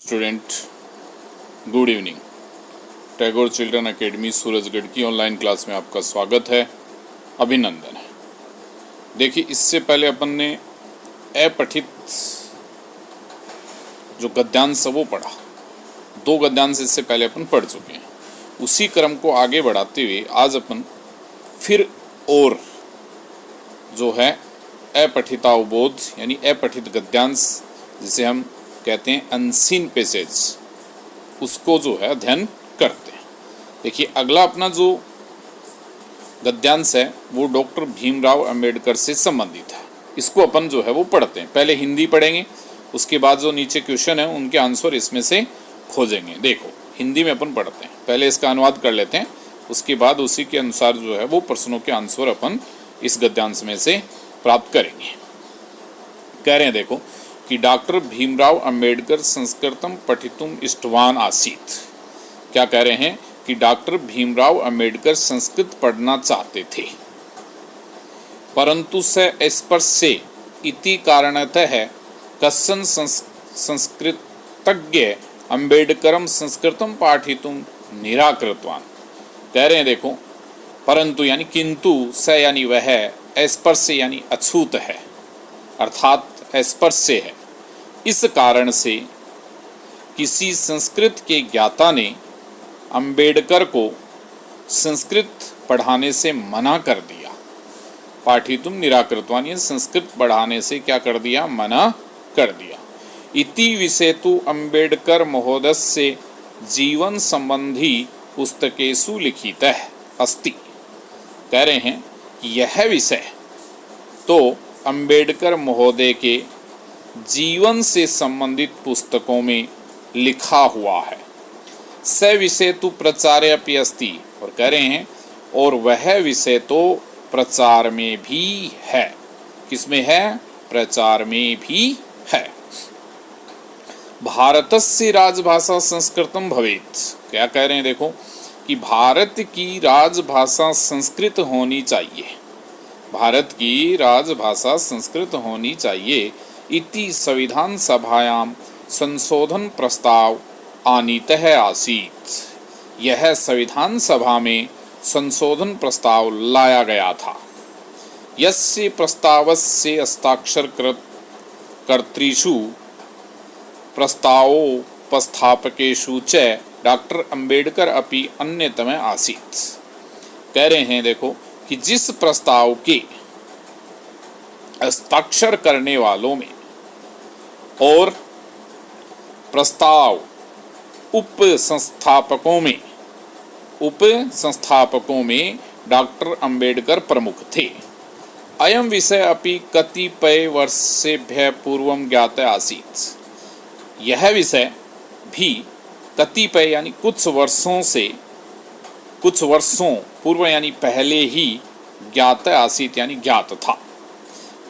Student, good evening. Tagore children academy Surajgarh की online class में आपका स्वागत है, अभिनंदन है। देखिए, इससे पहले अपन ने अपठित जो गद्यांश है वो पढ़ा। 2 गद्यांश इससे पहले अपन पढ़ चुके हैं। उसी क्रम को आगे बढ़ाते हुए आज अपन फिर और जो है अपठितावबोध यानी अपठित गद्यांश, जिसे हम कहते हैं अनसीन पैसेज, उसको जो है अध्ययन करते हैं। देखिए, अगला अपना जो गद्यांश है वो डॉक्टर भीमराव अंबेडकर से संबंधित है। इसको अपन जो है वो पढ़ते हैं। पहले हिंदी पढ़ेंगे, उसके बाद जो नीचे क्वेश्चन है उनके आंसर इसमें से खोजेंगे। देखो, हिंदी में अपन पढ़ते हैं, पहले इसका अनुवाद कर लेते हैं, उसके बाद उसी के अनुसार जो है वो प्रश्नों के आंसर अपन इस गद्यांश में से प्राप्त करेंगे। कह रहे हैं देखो कि डॉक्टर भीमराव अंबेडकर संस्कृतम पठितुम इष्टवान आसीत। क्या कह रहे हैं कि डॉक्टर भीमराव अंबेडकर संस्कृत पढ़ना चाहते थे, परंतु स स्पर्शे इति कारणतः कश्चन संस्कृतज्ञ अंबेडकरम संस्कृतम पाठितुम निराकृतवान। कह रहे हैं देखो, परंतु यानी किंतु, स यानी वह, स्पर्श यानी अछूत है, अर्थात स्पर्श से है। इस कारण से किसी संस्कृत के ज्ञाता ने अंबेडकर को संस्कृत पढ़ाने से मना कर दिया। पाठितुम निराकृतवान, ये संस्कृत पढ़ाने से क्या कर दिया? मना कर दिया। इति विषयतु अंबेडकर महोदयस्य जीवन संबंधी पुस्तकेषु लिखितः अस्ति। कह रहे हैं कि यह विषय तो अंबेडकर महोदय के जीवन से संबंधित पुस्तकों में लिखा हुआ है। स विषय तो प्रचार अपि अस्ति, और कह रहे हैं और वह विषय तो प्रचार में भी है। किसमें है? प्रचार में भी है। भारतस्य राजभाषा संस्कृतम भवेत्। क्या कह रहे हैं देखो कि भारत की राजभाषा संस्कृत होनी चाहिए, भारत की राजभाषा संस्कृत होनी चाहिए। इति संविधान सभायाम संशोधन प्रस्ताव आनीतः आसीत्। यह संविधान सभा में संशोधन प्रस्ताव लाया गया था। यस्य प्रस्तावस्य हस्ताक्षरकृत कर्तृषु प्रस्तावोपस्थापकेषु च डॉक्टर अंबेडकर अपि अन्यतम आसीत्। कह रहे हैं देखो कि जिस प्रस्ताव के हस्ताक्षर करने वालों में और प्रस्ताव उप संस्थापकों में डॉक्टर अंबेडकर प्रमुख थे। अयम विषय अपि कतिपय वर्षेभ्यः पूर्वं ज्ञात आसीत्। यह विषय भी कतिपय यानी कुछ वर्षों पूर्व यानी पहले ही ज्ञात आसीत यानी ज्ञात था।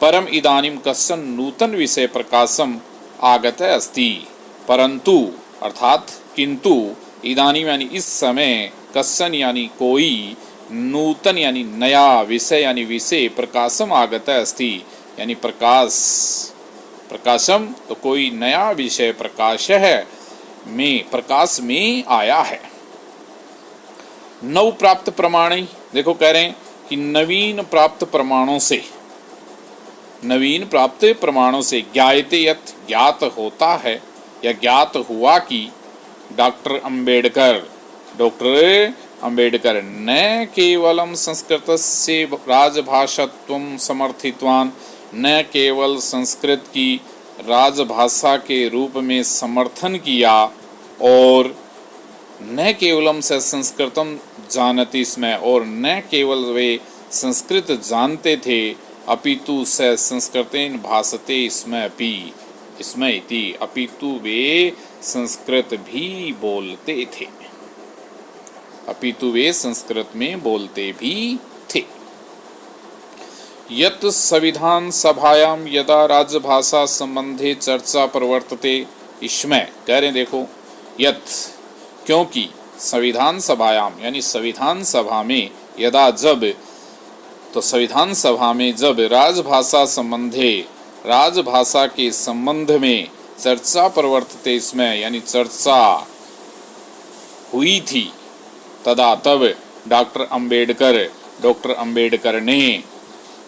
परम इदानीम कश्चन नूतन विषय प्रकाशम आगत अस्ति। परंतु अर्थात किंतु, इदानीम यानी इस समय, कश्चन यानी कोई, नूतन यानी नया, विषय यानी विषय, प्रकाशम आगत अस्ति यानी प्रकाशम तो कोई नया विषय प्रकाश में आया है। नव प्राप्त प्रमाण, देखो कह रहे हैं कि नवीन प्राप्त प्रमाणों से ज्ञायते यत् ज्ञात होता है या ज्ञात हुआ कि डॉक्टर अंबेडकर न केवलम संस्कृतस्य राजभाषात्वं समर्थितवान, न केवल संस्कृत की राजभाषा के रूप में समर्थन किया, और न केवलम से संस्कृतम जानति स्म, और न केवल वे संस्कृत जानते थे, अपितु से संस्कृतेन भाषते स्म इति, अपितु वे संस्कृत भी बोलते थे, अपितु वे संस्कृत में बोलते भी थे। यत् संविधान सभायाम यदा राजभाषा संबंधे चर्चा प्रवर्तते स्म। कह रहे देखो, यत् क्योंकि संविधान सभायाम यानी संविधान सभा में, यदा जब, तो संविधान सभा में जब राजभाषा संबंधे, राजभाषा के संबंध में चर्चा प्रवर्तते इसमें यानी चर्चा हुई थी, तदा तब डॉक्टर अंबेडकर ने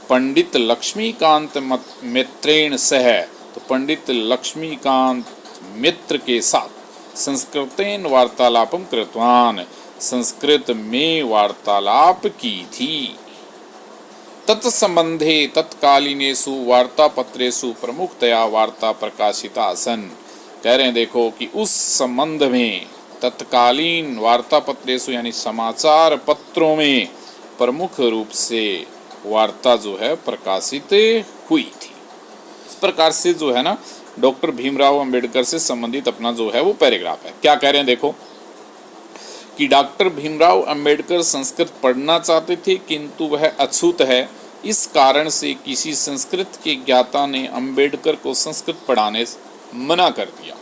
पंडित लक्ष्मीकांत मित्रेण सह, तो पंडित लक्ष्मीकांत मित्र के साथ संस्कृतेन वार्तालापम कृतवान, संस्कृत में वार्तालाप की थी। तत्संबंधे तत्कालीनेषु वार्तापत्रेषु प्रमुखतया वार्ता प्रकाशिता आसन। कह रहे हैं देखो कि उस संबंध में तत्कालीन वार्तापत्रेषु यानी समाचार पत्रों में प्रमुख रूप से वार्ता जो है प्रकाशित हुई थी। इस प्रकार से जो है ना डॉक्टर भीमराव अंबेडकर से संबंधित अपना जो है वो पैराग्राफ है। क्या कह रहे हैं देखो कि डॉक्टर भीमराव अंबेडकर संस्कृत पढ़ना चाहते थे किंतु वह अछूत है, इस कारण से किसी संस्कृत के ज्ञाता ने अंबेडकर को संस्कृत पढ़ाने से मना कर दिया।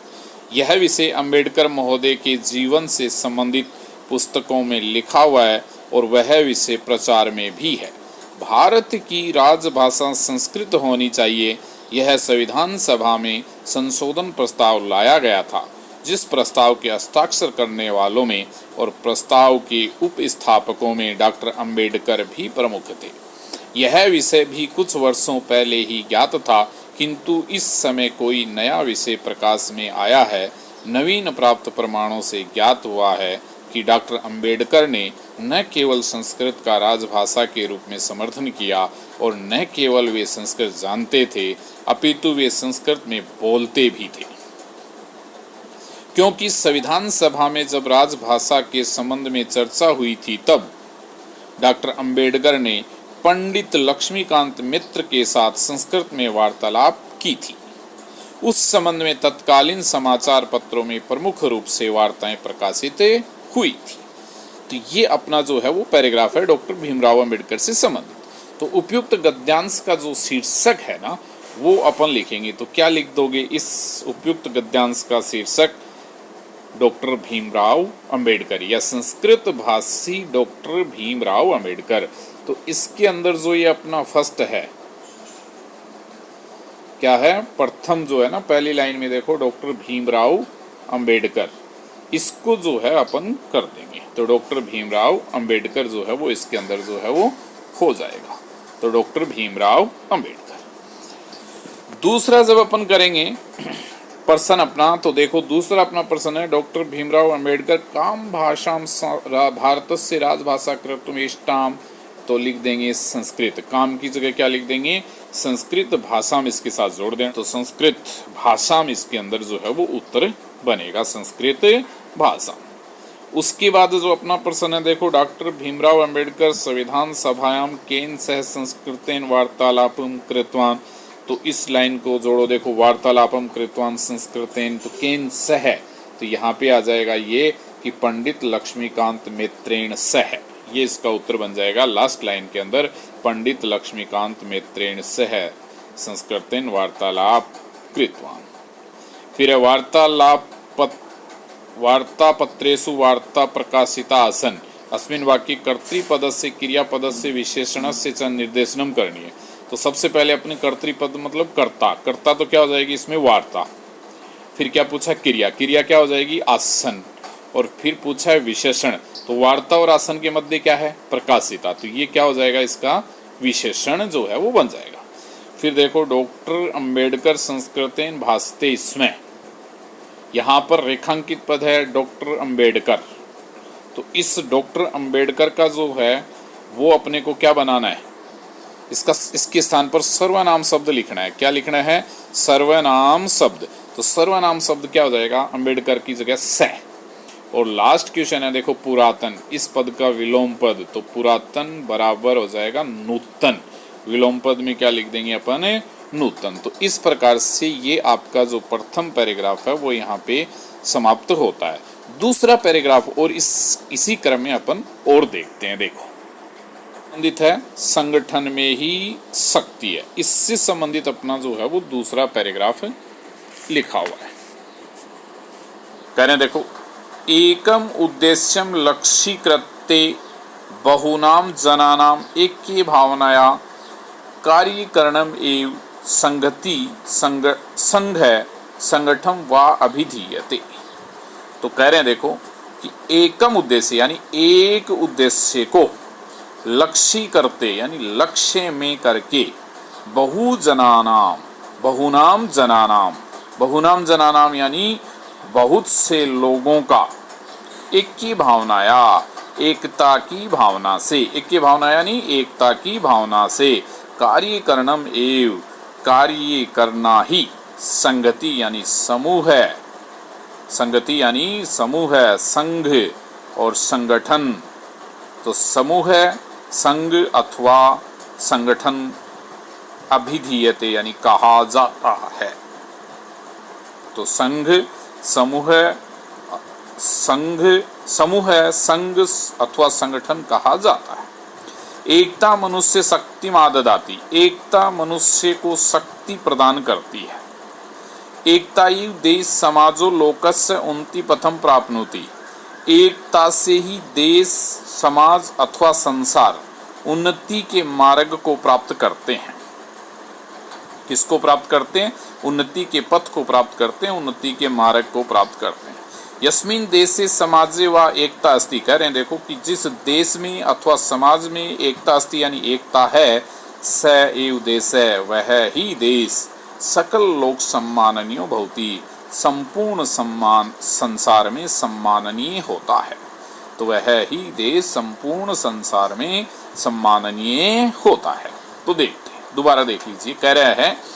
यह विषय अंबेडकर महोदय के जीवन से संबंधित पुस्तकों में लिखा हुआ है और वह विषय प्रचार में भी है। भारत की राजभाषा संस्कृत होनी चाहिए, यह संविधान सभा में संशोधन प्रस्ताव लाया गया था, जिस प्रस्ताव के हस्ताक्षर करने वालों में और प्रस्ताव के उपस्थापकों में डॉक्टर अंबेडकर भी प्रमुख थे। यह विषय भी कुछ वर्षों पहले ही ज्ञात था, किंतु इस समय कोई नया विषय प्रकाश में आया है। नवीन प्राप्त प्रमाणों से ज्ञात हुआ है कि डॉक्टर अंबेडकर ने न केवल संस्कृत का राजभाषा के रूप में समर्थन किया और न केवल वे संस्कृत जानते थे, अपितु वे संस्कृत में बोलते भी थे। क्योंकि संविधान सभा में जब राजभाषा के संबंध में चर्चा हुई थी, तब डॉक्टर अंबेडकर ने पंडित लक्ष्मीकांत मित्र के साथ संस्कृत में वार्तालाप की थी। उस संबंध में तत्कालीन समाचार पत्रों में प्रमुख रूप से वार्ताएं प्रकाशित हुई थी। तो ये अपना जो है वो पैराग्राफ है डॉक्टर भीमराव अंबेडकर से संबंधित। तो उपयुक्त गद्यांश का जो शीर्षक है ना वो अपन लिखेंगे। तो क्या लिख दोगे इस उपयुक्त गद्यांश का शीर्षक? डॉक्टर भीमराव अंबेडकर या संस्कृत भाषी डॉक्टर भीमराव अंबेडकर। तो इसके अंदर जो ये अपना फर्स्ट है क्या है, प्रथम जो है ना पहली लाइन में देखो डॉक्टर भीमराव अंबेडकर, इसको जो है अपन कर देंगे। तो डॉक्टर भीमराव अंबेडकर जो है वो इसके अंदर जो है वो हो जाएगा। तो डॉक्टर भीमराव अंबेडकर। दूसरा जब अपन करेंगे प्रश्न अपना, तो देखो दूसरा अपना प्रश्न है डॉक्टर भीमराव अंबेडकर काम भाषां भारतस्य राजभाषा कृतम् इष्टाम। तो लिख देंगे संस्कृत, काम की जगह क्या लिख देंगे संस्कृत भाषा में इसके साथ जोड़ दें। तो संस्कृत भाषा में इसके अंदर जो है वो उत्तर बनेगा संस्कृत भाषा। उसके बाद जो अपना प्रश्न है देखो डॉक्टर भीमराव अंबेडकर संविधान सभायां केन सह संस्कृतेन वार्तालापम कृतवान। तो इस लाइन को जोड़ो, देखो वार्तालापम कृतवान संस्कृतेन, तो केन सह, तो यहाँ पे आ जाएगा ये कि पंडित लक्ष्मीकांत मित्रेण सह, ये इसका उत्तर बन जाएगा लास्ट लाइन के अंदर। पंडित लक्ष्मीकांत मित्रेण सह संस्कृतेन वार्तालाप कृतवान। फिर वार्तापत्रेषु वार्ता प्रकाशिता आसन अस्मिन् वाक्ये कर्तृपदस्य क्रियापदस्य विशेषणस्य च निर्देशनम करणीय। तो सबसे पहले अपने कर्तृपद मतलब कर्ता, कर्ता तो क्या हो जाएगी इसमें वार्ता। फिर क्या पूछा क्रिया, क्रिया क्या हो जाएगी आसन। और फिर पूछा है विशेषण, तो वार्ता और आसन के मध्य क्या है प्रकाशिता, तो ये क्या हो जाएगा इसका विशेषण जो है वो बन जाएगा। फिर देखो डॉक्टर अंबेडकर संस्कृतेन भाषते, इसमें यहाँ पर रेखांकित पद है डॉक्टर अंबेडकर। तो इस डॉक्टर अंबेडकर का जो है वो अपने को क्या बनाना है, इसके स्थान पर सर्वनाम शब्द लिखना है। क्या लिखना है सर्वनाम शब्द। तो सर्वनाम शब्द क्या हो जाएगा अंबेडकर की जगह से। और लास्ट क्वेश्चन है देखो पुरातन, इस पद का विलोम पद, तो पुरातन बराबर हो जाएगा नूतन। विलोम पद में क्या लिख देंगे अपन नूतन। तो इस प्रकार से ये आपका जो प्रथम पैराग्राफ है वो यहाँ पे समाप्त होता है। दूसरा पैराग्राफ और इसी क्रम में अपन और देखते हैं। देखो संबंधित है संगठन में ही शक्ति है, इससे संबंधित अपना जो है वो दूसरा पैराग्राफ लिखा हुआ है। कह रहे हैं देखो एकम उद्देश्यम लक्ष्यीकृत्य बहुनाम जनानाम ऐक्य भावनाया कार्यकरणम एवं संघ संगठन व अभिधीयते। तो कह रहे हैं देखो कि एकम उद्देश्य यानी एक उद्देश्य को लक्ष्य करते यानी लक्ष्य में करके बहुजनानाम बहुनाम जनानाम यानी बहुत से लोगों का एक की भावनाया एकता की भावना से एक की भावना यानी एकता की भावना से कार्य करणम एव कार्य करना ही संगति यानी समूह है। संगति यानी समूह है, संघ और संगठन। तो समूह है, संघ अथवा संगठन अभिधीयते यानी कहा जाता है। तो संघ समूह संघ अथवा संगठन कहा जाता है। एकता मनुष्य शक्ति ददाति, एकता मनुष्य को शक्ति प्रदान करती है। एकता ही देश समाजो लोकस्य उन्नति पथम प्राप्नोति, एकता से ही देश समाज अथवा संसार उन्नति के मार्ग को प्राप्त करते हैं। किसको प्राप्त करते हैं? उन्नति के पथ को प्राप्त करते हैं, उन्नति के मार्ग को प्राप्त करते हैं। यस्मिन देशे समाजे व एकता अस्ति, कह रहे हैं देखो कि जिस देश में अथवा समाज में एकता अस्ति यानी एकता है, स एव देश है वह ही देश सकल लोक सम्माननीय भवति, संपूर्ण सम्मान संसार में सम्माननीय होता है। तो वह ही देश संपूर्ण संसार में सम्माननीय होता है। तो देखते हैं, दोबारा देख लीजिए। कह रहा है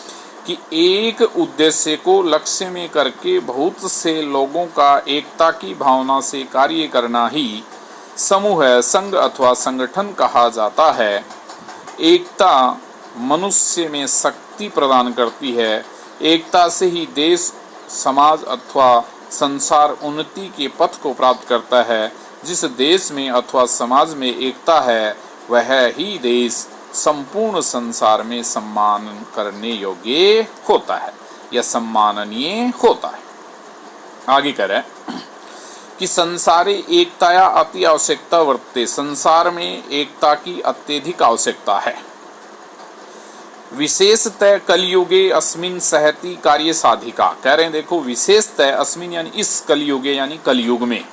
कि एक उद्देश्य को लक्ष्य में करके बहुत से लोगों का एकता की भावना से कार्य करना ही समूह संघ अथवा संगठन कहा जाता है। एकता मनुष्य में शक्ति प्रदान करती है। एकता से ही देश समाज अथवा संसार उन्नति के पथ को प्राप्त करता है। जिस देश में अथवा समाज में एकता है वह ही देश संपूर्ण संसार में सम्मान करने योग्य होता है या सम्माननीय होता है। आगे कह रहे हैं कि संसारे एकताया अति आवश्यकता वर्तते, संसार में एकता की अत्यधिक आवश्यकता है। विशेषतः कलयुगे अस्मिन सहति कार्य साधिका, कह रहे हैं देखो विशेषतः अस्मिन यानी इस कलयुगे यानी कलयुग में,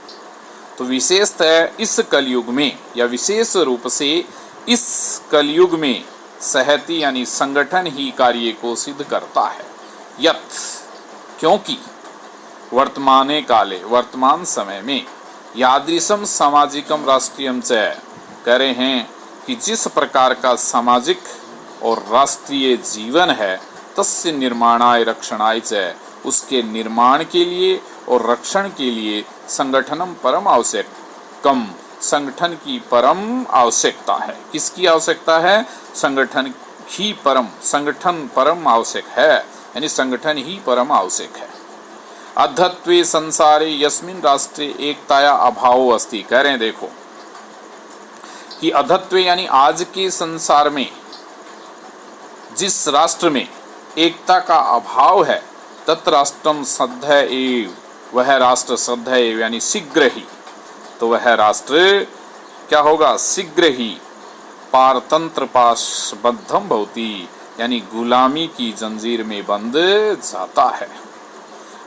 तो विशेषतः इस कलयुग में या विशेष रूप से इस कलयुग में सहति यानी संगठन ही कार्य को सिद्ध करता है। यत् क्योंकि वर्तमाने काले वर्तमान समय में यादृशम सामाजिकम राष्ट्रीयम च, कह रहे हैं कि जिस प्रकार का सामाजिक और राष्ट्रीय जीवन है, तस्य निर्माणाय रक्षणाय च, उसके निर्माण के लिए और रक्षण के लिए संगठनम परम आवश्यकम, संगठन की परम आवश्यकता है। किसकी आवश्यकता है? संगठन ही परम, संगठन परम आवश्यक है यानी संगठन ही परम आवश्यक है। अधत्वे संसारे यस्मिन राष्ट्रे एकताया अभावो अस्ति, कह रहे हैं देखो कि अधत्वे यानी आज के संसार में जिस राष्ट्र में एकता का अभाव है, तत्राष्ट्रम सद्य एव, वह राष्ट्र सद्य एव यानी शीघ्र ही, तो वह राष्ट्र क्या होगा? शीघ्र ही पारतंत्र पाशबद्धम भवति यानी गुलामी की जंजीर में बंध जाता है।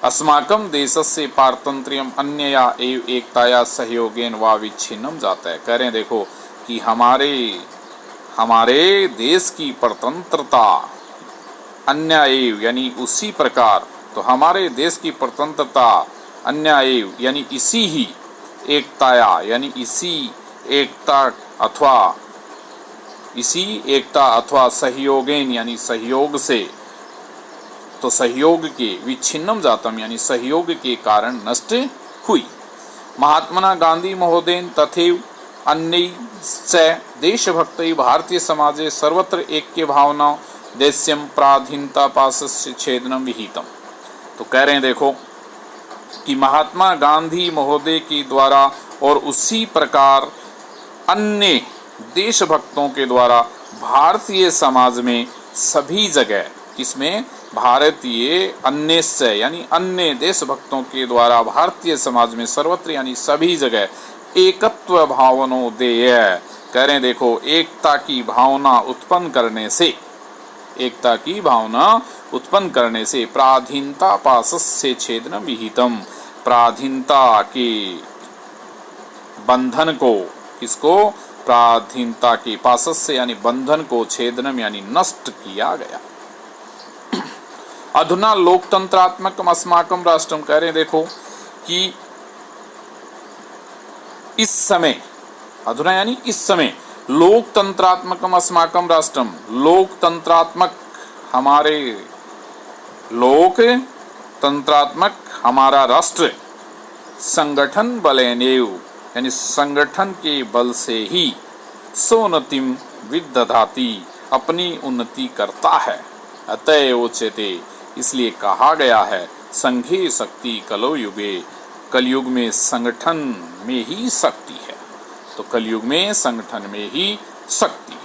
अस्माकं देशस्य पारतंत्र्यम अन्यया एव एकताया सहयोगेन वा विच्छिन्नम जाता है, कह रहे हैं देखो कि हमारे देश की परतंत्रता अन्य एव यानी उसी प्रकार, तो हमारे देश की परतंत्रता अन्य एव यानी इसी ही एकताया यानी इसी एकता अथवा सहयोगेन यानी सहयोग से, तो सहयोग के विच्छिन्नम जातम यानी सहयोग के कारण नष्ट हुई। महात्मना गांधी महोदयन तथैव अन्यैश्च देशभक्तैः भारतीय समाजे सर्वत्र ऐक्य भावना देश्यम प्राधीनता पाशस्य छेदनम विहितम, तो कह रहे हैं देखो कि महात्मा गांधी महोदय के द्वारा और उसी प्रकार अन्य देशभक्तों के द्वारा भारतीय समाज में सभी जगह, किसमें? भारतीय अन्य यानी अन्य देशभक्तों के द्वारा भारतीय समाज में सर्वत्र यानी सभी जगह एकत्व भावनोदय, कह रहे हैं देखो एकता की भावना उत्पन्न करने से, एकता की भावना उत्पन्न करने से प्राधीनता पाशस्य छेदन विहितम, प्राधीनता के बंधन को, किसको, प्राधीनता के पाशस्य यानी बंधन को छेदनम यानी नष्ट किया गया। अधुना लोकतंत्रात्मकम अस्माकम राष्ट्रम, कह रहे देखो कि इस समय, अधुना यानी इस समय, लोकतंत्रात्मकम अस्माकम राष्ट्रम, लोकतंत्रात्मक हमारे, लोकतंत्रात्मक हमारा राष्ट्र, संगठन बलेनेव यानी संगठन के बल से ही, सोन्नतिम विदधाति अपनी उन्नति करता है। अतएव उच्यते इसलिए कहा गया है, संघे शक्ति कलो युगे, कलयुग में संगठन में ही शक्ति है। तो कलयुग में संगठन में ही शक्ति है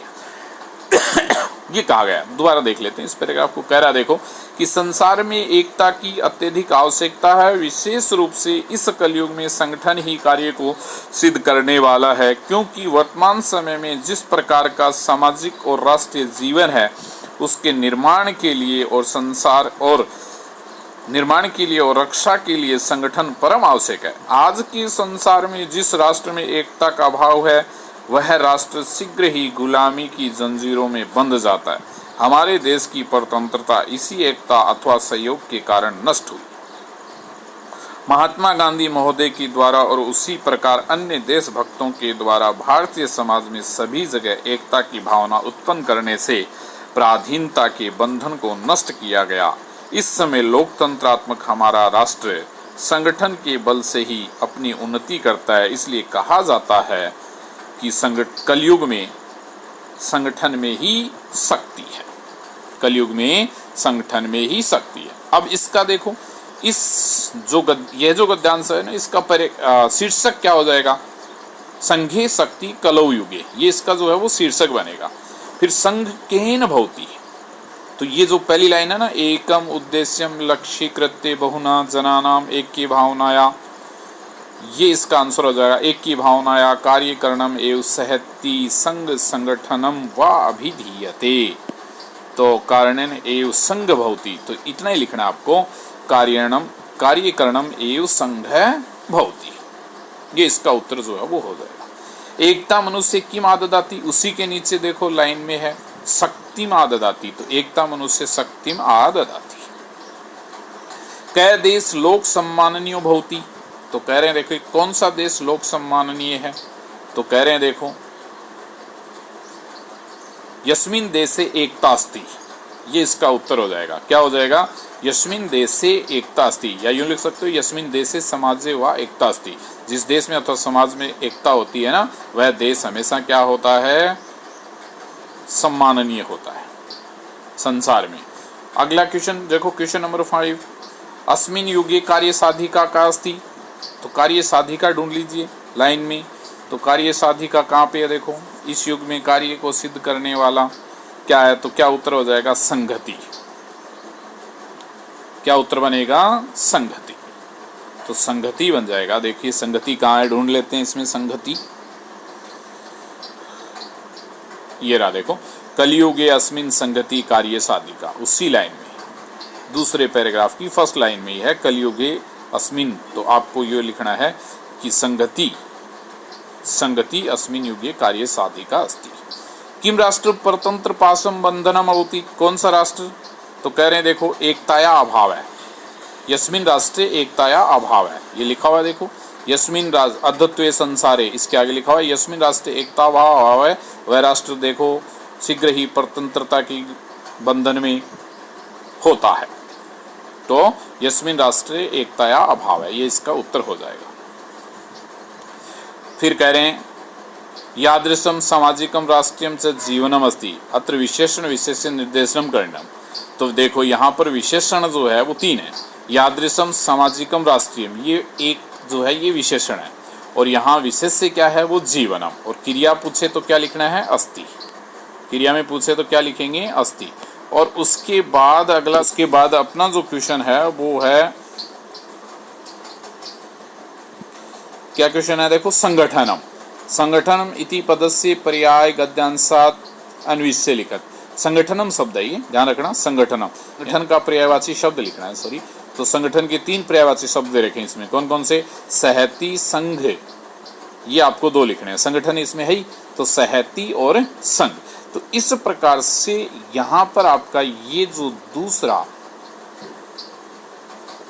ये कहा गया। दोबारा देख लेते हैं इस पैराग्राफ को। कह रहा देखो कि संसार में एकता की अत्यधिक आवश्यकता है, विशेष रूप से इस कलयुग में संगठन ही कार्य को सिद्ध करने वाला है, क्योंकि वर्तमान समय में जिस प्रकार का सामाजिक और राष्ट्रीय जीवन है उसके निर्माण के लिए और संसार और निर्माण के लिए और रक्षा के लिए संगठन परम आवश्यक है। आज के संसार में जिस राष्ट्र में एकता का अभाव है वह राष्ट्र शीघ्र ही गुलामी की जंजीरों में बंध जाता है। हमारे देश की परतंत्रता इसी एकता अथवा सहयोग के कारण नष्ट हुई। महात्मा गांधी महोदय के द्वारा और उसी प्रकार अन्य देशभक्तों के द्वारा भारतीय समाज में सभी जगह एकता की भावना उत्पन्न करने से पराधीनता के बंधन को नष्ट किया गया। इस समय लोकतंत्रात्मक हमारा राष्ट्र संगठन के बल से ही अपनी उन्नति करता है। इसलिए कहा जाता है कि कलयुग में संगठन में ही शक्ति है, कलयुग में संगठन में ही शक्ति है। अब इसका देखो, इस यह जो गद्यांश है ना, इसका शीर्षक क्या हो जाएगा, संघे शक्ति कलौ युगे, ये इसका जो है वो शीर्षक बनेगा। फिर संघ केन भवति, तो ये जो पहली लाइन है ना, एकम उद्देश्यम लक्ष्य कृत्य बहुना जनानाम एक की भावनाया, ये इसका आंसर हो जाएगा। एक की भावनाया कार्य करणम एवं सहति संघ संगठनम व अभिधीयते, तो कारणन एवं संघ भवति, तो इतना ही लिखना आपको, कार्य करणम एवं संघ भवति, ये इसका उत्तर जो है वो हो जाएगा। एकता मनुष्य की आददाती, उसी के नीचे देखो लाइन में है शक्तिम आददाती, तो एकता मनुष्य शक्तिम आददाती। कै देश लोक सम्माननीय भवति, तो कह रहे हैं देखो कौन सा देश लोक सम्माननीय है, तो कह रहे हैं देखो यस्मिन देशे एकता अस्ति, ये इसका उत्तर हो जाएगा। क्या हो जाएगा, यस्मिन देशे एकता अस्ति, या यूं लिख सकते हो यस्मिन देशे समाजे व एकता अस्ति, जिस देश में अथवा समाज में एकता होती है ना, वह देश हमेशा क्या होता है, सम्माननीय होता है संसार में। अगला क्वेश्चन देखो, क्वेश्चन नंबर 5, अस्मिन युगे कार्य साधिका का अस्ति, तो कार्य साधिका ढूंढ लीजिए लाइन में, तो कार्य साधिका कहाँ पे है, देखो इस युग में कार्य को सिद्ध करने वाला क्या है, तो क्या उत्तर हो जाएगा, संगति। क्या उत्तर बनेगा, संगति, तो संगति बन जाएगा। देखिए संगति कहाँ है, ढूंढ लेते हैं इसमें संगति, ये रहा देखो, कलियुगे अस्मिन संगति कार्य साधिका, उसी लाइन में दूसरे पैराग्राफ की फर्स्ट लाइन में ही है कलियुगे अस्मिन, तो आपको ये लिखना है कि संगति अस्मिन युगे कार्य साधिका अस्ति। किम राष्ट्र परतंत्र पाशम बंधनम अवति, कौन सा राष्ट्र, तो कह रहे हैं देखो एकताया अभाव है, यस्मिन राष्ट्रे एकताया अभाव है, ये लिखा हुआ है देखो, यस्मिन अद्वैत्वे संसारे, इसके आगे लिखा हुआ है यस्मिन राष्ट्रे एकता अभाव है, वह राष्ट्र देखो शीघ्र ही परतंत्रता की बंधन में होता है, तो यस्मिन राष्ट्रे एकताया अभाव है, ये इसका उत्तर हो जाएगा। फिर कह रहे हैं यादृशम सामाजिकम राष्ट्रीयम च जीवनम अस्ति, अत्र विशेषण विशेषण निर्देशनम करणम, तो देखो यहाँ पर विशेषण जो है वो 3 है, यादृशम सामाजिकम राष्ट्रीयम, ये एक जो है ये विशेषण है, और यहाँ विशेष से क्या है वो जीवनम, और क्रिया पूछे तो क्या लिखना है, अस्ति, क्रिया में पूछे तो क्या लिखेंगे, अस्ति। और उसके बाद अगला, उसके बाद अपना जो क्वेश्चन है वो है, क्या क्वेश्चन है देखो, संगठनम, संगठनम इति पदस्य पर्याय गद्यांशात् अन्विष्य लिखत, संगठनम शब्द है ये, ध्यान रखना, संगठनम, संगठन का पर्यायवाची शब्द लिखना है, सॉरी। तो संगठन के 3 पर्यायवाची शब्द रखें इसमें, कौन कौन से? सहती, संघ, ये आपको 2 लिखने हैं। संगठन इसमें है ही, तो सहती और संघ। तो इस प्रकार से यहां पर आपका ये जो दूसरा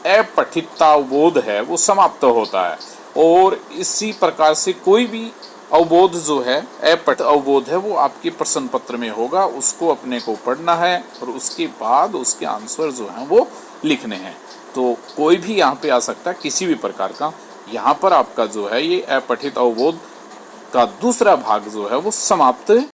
अपठितावबोध है वो समाप्त होता है। और इसी प्रकार से कोई भी अवबोध जो है, अपठित अवबोध है, वो आपके प्रश्न पत्र में होगा, उसको अपने को पढ़ना है और उसके बाद उसके आंसर जो हैं वो लिखने हैं। तो कोई भी यहाँ पे आ सकता है किसी भी प्रकार का। यहाँ पर आपका जो है ये अपठित अवबोध का दूसरा भाग जो है वो समाप्त